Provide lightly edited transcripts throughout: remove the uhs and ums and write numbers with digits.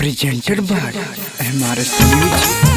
presented by MRS Music.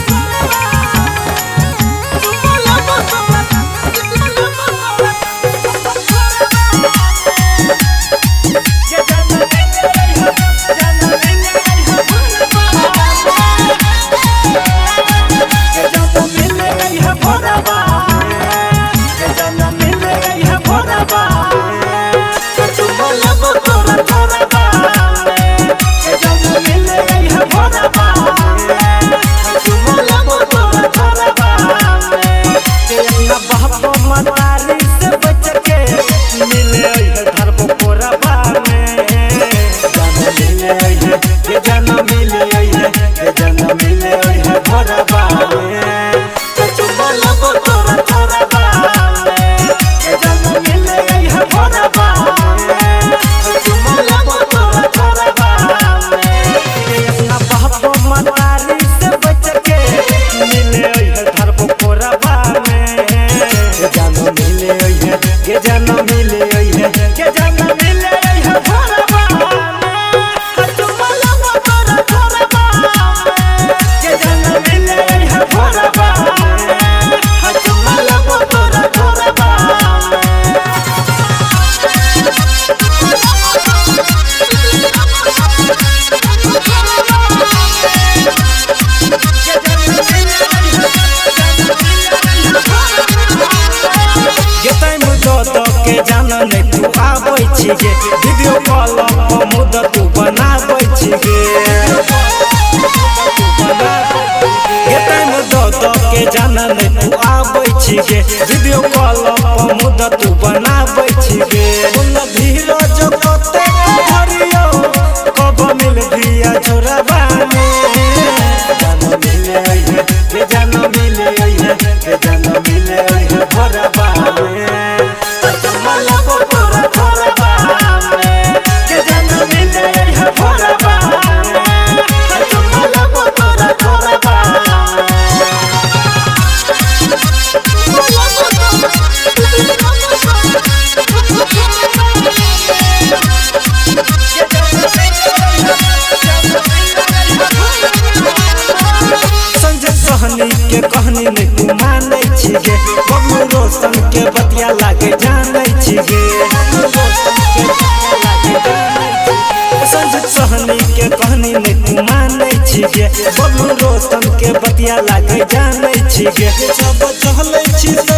Video call पर मुद्दा तू बनाबै छिगे के जाना नहीं तू आबै छिगे वीडियो कॉल पर मुद्दा तू बनाबै छिगे धीरज कते हरियो कब मिल दिया जोरबा जाना मिले भरबा के कहनी नहीं तू मानै छिगे बबलू रोशन के बतिया लागे जानै छिगे संजय सहनी के कहनी नहीं तू मानै छिगे बबलू रोशन के बतिया लागे जानै छिगे सब चहलै छी